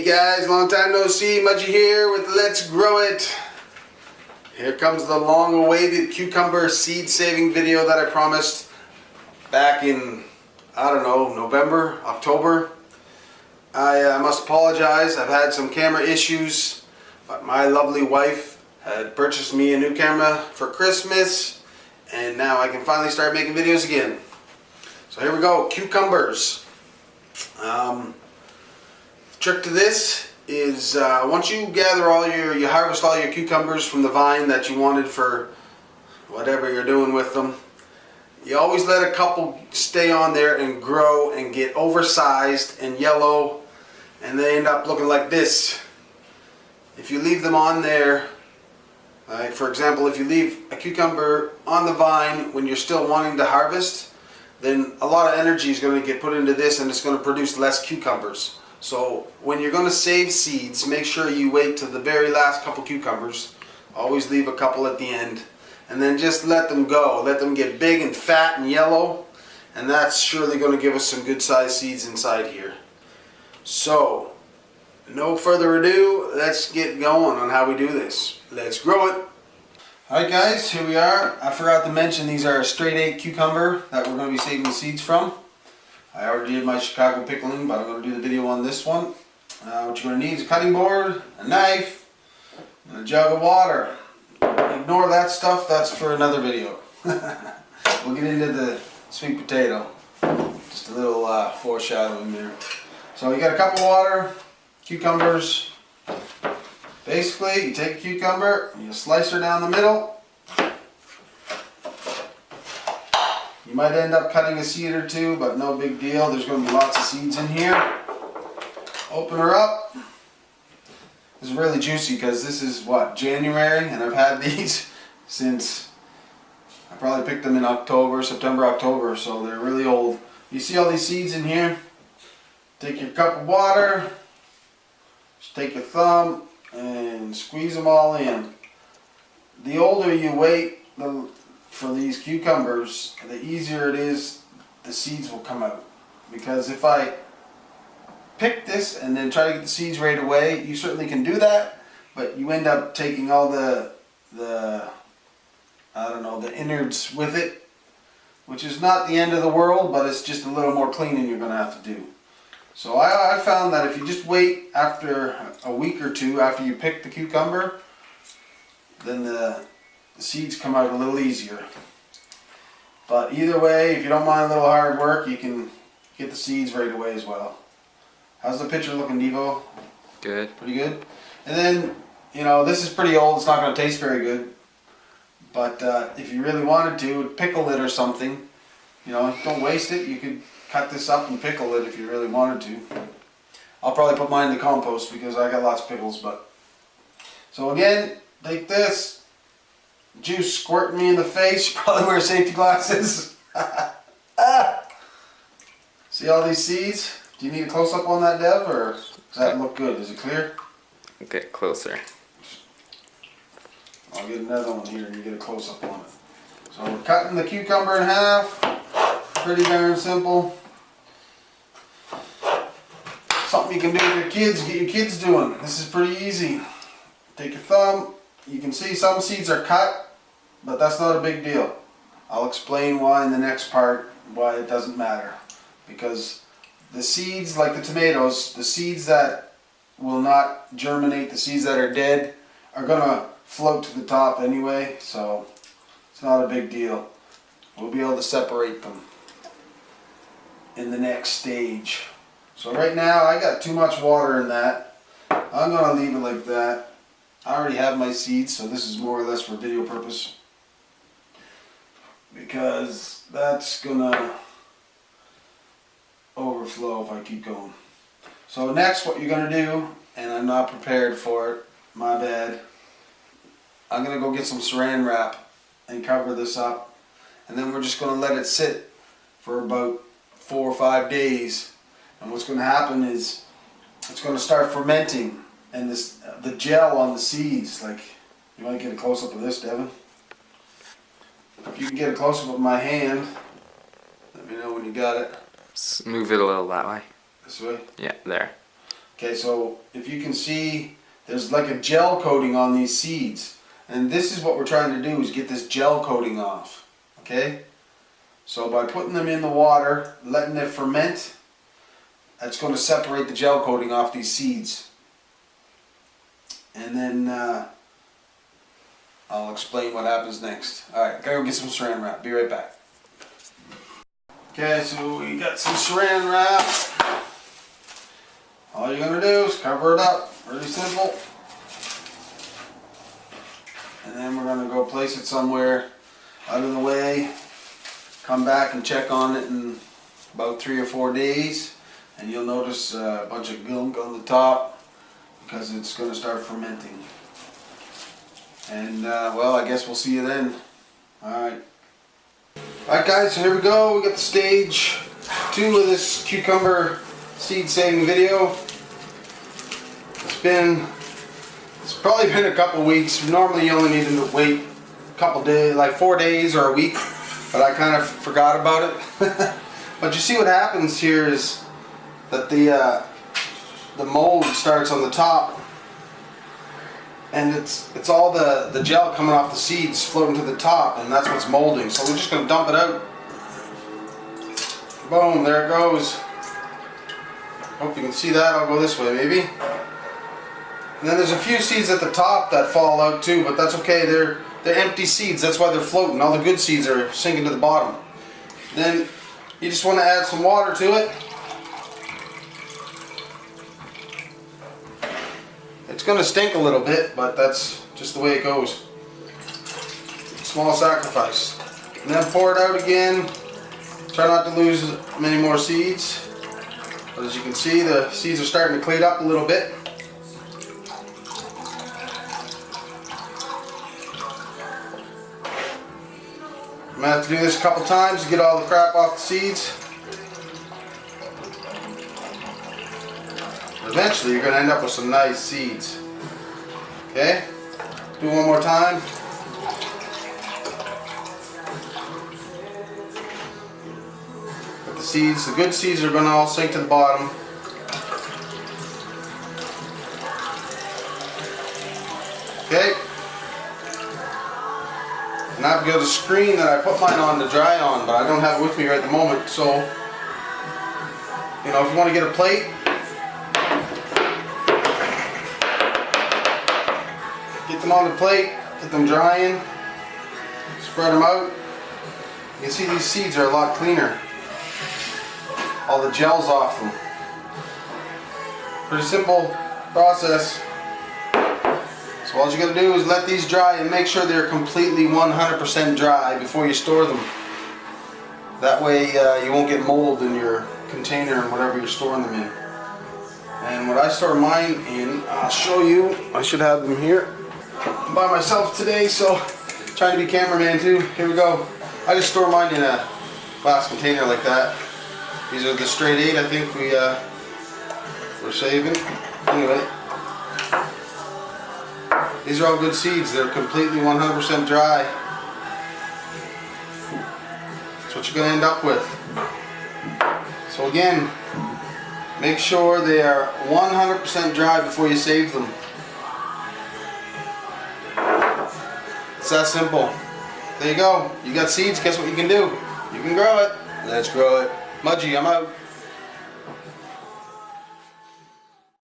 Hey guys, long time no see, Mudgy here with Let's Grow It. Here comes the long-awaited cucumber seed saving video that I promised back in, I don't know, November, October. I must apologize, I've had some camera issues, but my lovely wife had purchased me a new camera for Christmas, and now I can finally start making videos again. So here we go, cucumbers. Trick to this is once you gather you harvest all your cucumbers from the vine that you wanted for whatever you're doing with them, you always let a couple stay on there and grow and get oversized and yellow, and they end up looking like this. If you leave them on there, for example, if you leave a cucumber on the vine when you're still wanting to harvest, then a lot of energy is going to get put into this and it's going to produce less cucumbers. So when you're going to save seeds, make sure you wait to the very last couple cucumbers. Always leave a couple at the end, and then just let them go. Let them get big and fat and yellow, and that's surely going to give us some good sized seeds inside here. So no further ado, let's get going on how we do this. Let's grow it. Alright guys, here we are. I forgot to mention these are a straight 8 cucumber that we're going to be saving the seeds from. I already did my Chicago pickling, but I'm going to do the video on this one. What you're going to need is a cutting board, a knife, and a jug of water. Ignore that stuff, that's for another video. We'll get into the sweet potato. Just a little foreshadowing there. So you got a cup of water, cucumbers. Basically, you take a cucumber, you slice her down the middle. You might end up cutting a seed or two, but no big deal. There's going to be lots of seeds in here. Open her up. This is really juicy because this is what, January, and I've had these since I probably picked them in October, September, October, so they're really old. You see all these seeds in here? Take your cup of water, just take your thumb and squeeze them all in. The older you wait for these cucumbers, the easier it is the seeds will come out. Because if I pick this and then try to get the seeds right away, you certainly can do that, but you end up taking all the I don't know, the innards with it, which is not the end of the world, but it's just a little more cleaning you're going to have to do. So I found that if you just wait after a week or two after you pick the cucumber, then the seeds come out a little easier. But either way, if you don't mind a little hard work, you can get the seeds right away as well. How's the picture looking, Devo? Good. Pretty good? And then, you know, this is pretty old, it's not going to taste very good. But if you really wanted to, pickle it or something, you know, don't waste it. You could cut this up and pickle it if you really wanted to. I'll probably put mine in the compost because I got lots of pickles. But so again, take this. Juice squirting me in the face. You probably wear safety glasses. See all these seeds? Do you need a close-up on that, Dev, or does that look good? Is it clear? Get closer. I'll get another one here and you get a close-up on it. So we're cutting the cucumber in half. Pretty darn simple. Something you can do with your kids, get your kids doing. This is pretty easy. Take your thumb. You can see some seeds are cut, but that's not a big deal. I'll explain why in the next part, why it doesn't matter. Because the seeds, like the tomatoes, the seeds that will not germinate, the seeds that are dead, are going to float to the top anyway, so it's not a big deal. We'll be able to separate them in the next stage. So right now I got too much water in that. I'm going to leave it like that. I already have my seeds, so this is more or less for video purpose, because that's going to overflow if I keep going. So next what you're going to do, and I'm not prepared for it, my bad, I'm going to go get some saran wrap and cover this up, and then we're just going to let it sit for about 4 or 5 days. And what's going to happen is it's going to start fermenting, and the gel on the seeds, like, you might get a close-up of this, Devin. If you can get a close-up of my hand, let me know when you got it. Just move it a little that way. This way? Yeah, there. Okay, so if you can see, there's like a gel coating on these seeds. And this is what we're trying to do, is get this gel coating off. Okay? So by putting them in the water, letting it ferment, that's going to separate the gel coating off these seeds. And then I'll explain what happens next. Alright, gotta go get some saran wrap. Be right back. Okay, so we got some saran wrap. All you're going to do is cover it up. Really simple. And then we're going to go place it somewhere out of the way. Come back and check on it in about 3 or 4 days. And you'll notice a bunch of gunk on the top because it's going to start fermenting. And well, I guess we'll see you then. Alright. Alright guys, so here we go. We got the stage 2 of this cucumber seed saving video. It's probably been a couple weeks. Normally you only need to wait a couple days, like 4 days or a week, but I kind of forgot about it. But you see what happens here is that the mold starts on the top, and it's all the gel coming off the seeds floating to the top, and that's what's molding. So we're just going to dump it out. Boom, there it goes. Hope you can see that. I'll go this way maybe. And then there's a few seeds at the top that fall out too, but that's okay. They're empty seeds. That's why they're floating. All the good seeds are sinking to the bottom. Then you just want to add some water to it. It's going to stink a little bit, but that's just the way it goes. Small sacrifice. And then pour it out again. Try not to lose many more seeds. But as you can see, the seeds are starting to clean up a little bit. I'm going to have to do this a couple times to get all the crap off the seeds. Eventually you're going to end up with some nice seeds. Okay? Do one more time. But the seeds, the good seeds are going to all sink to the bottom. Okay? And I've got a screen that I put mine on to dry on, but I don't have it with me right at the moment. So, you know, if you want to get a plate, get them on the plate, get them drying, spread them out. You can see these seeds are a lot cleaner. All the gel's off them. Pretty simple process. So all you got to do is let these dry and make sure they're completely 100% dry before you store them. That way you won't get mold in your container and whatever you're storing them in. And what I store mine in, I'll show you. I should have them here. I'm by myself today, so trying to be cameraman too. Here we go. I just store mine in a glass container like that. These are the straight 8 I think we're saving. Anyway. These are all good seeds. They're completely 100% dry. That's what you're going to end up with. So again, make sure they are 100% dry before you save them. It's that simple. There you go. You got seeds. Guess what you can do? You can grow it. Let's grow it. Mudgy, I'm out.